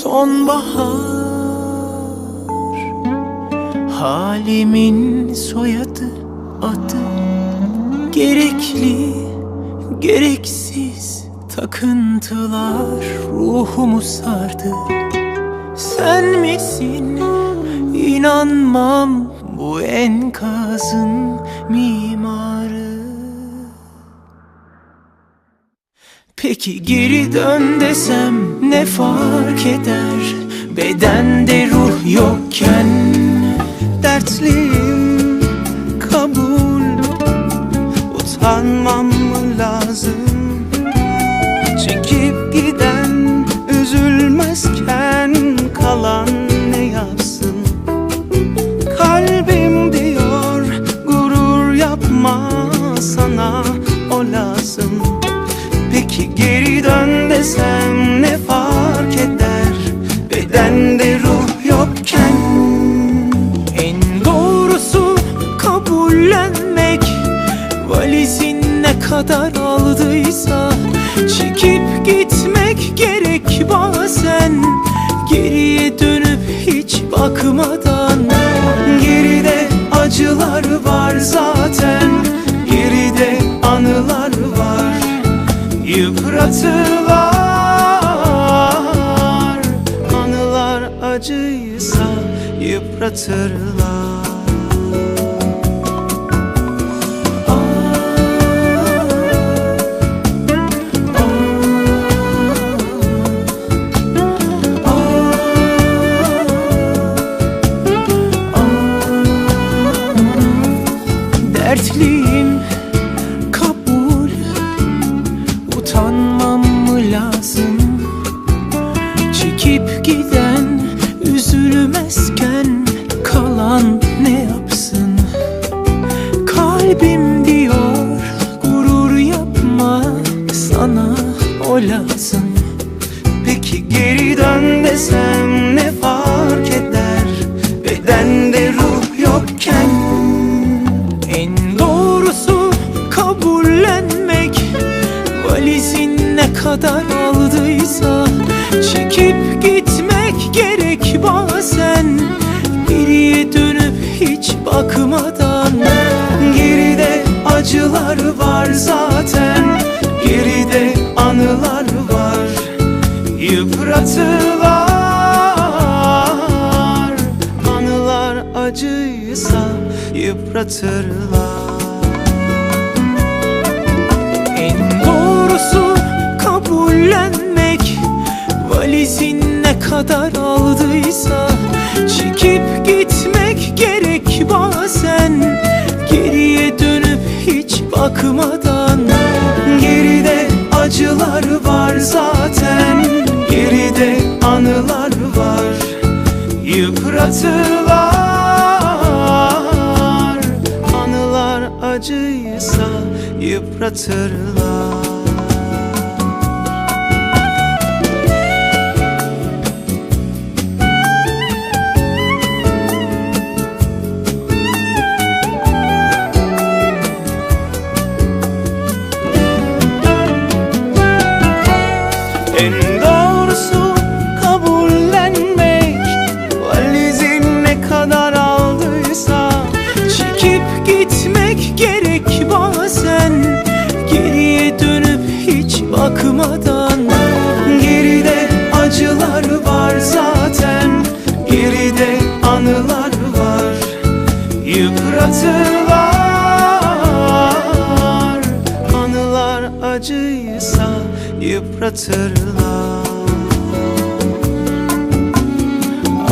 sonbahar. Halimin soyadı, adı, gerekli gereksiz takıntılar ruhumu sardı. Sen misin? İnanmam bu enkazın mimarı. Peki geri dön desem ne fark eder? Bedende ruh yokken dertliyim, kabul. Utanmam mı lazım? Çekip giden üzülmezken kalan ne yapsın? Kalbim diyor gurur yapma, sana o lazım. Peki geri dön desem ne fark eder? Bedende ruh yokken. En doğrusu kabullenmek, valizin ne kadar aldıysa çekip gitmek gerek bazen, geriye dönüp hiç bakmadan. Geride acılar var zaten, geride anılar var, yıpratırlar. Anılar acıysa yıpratırlar. Dertliyim, kabul. Utanmam mı lazım? Çekip giden üzülmezken kalan ne yapsın? Kalbim diyor gurur yapma, sana o lazım. Peki geri dön desem ne fark eder? Bedende ruh yokken. En doğrusu kabullenmek, valizin ne kadar aldıysa çekip gitmek gerek bazen, geriye dönüp hiç bakmadan. Geride acılar var zaten, geride anılar var, yıpratırlar. Anılar acıysa yıpratırlar. En doğrusu kabullenmek, valizin ne kadar aldıysa çekip gitmek gerek bazen, geriye dönüp hiç bakmadan. Geride acılar var zaten, geride anılar var, yıpratırlar. Anılar acıysa yıpratırlar. En doğrusu kabullenmek, valizin ne kadar aldıysa Çekip gitmek gerek bazen, geriye dönüp hiç bakmadan. geride acılar var zaten, geride anılar var, yıpratırlar. Anılar acıysa yıpratırlar.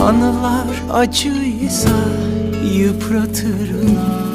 Anılar acıysa yıpratırlar.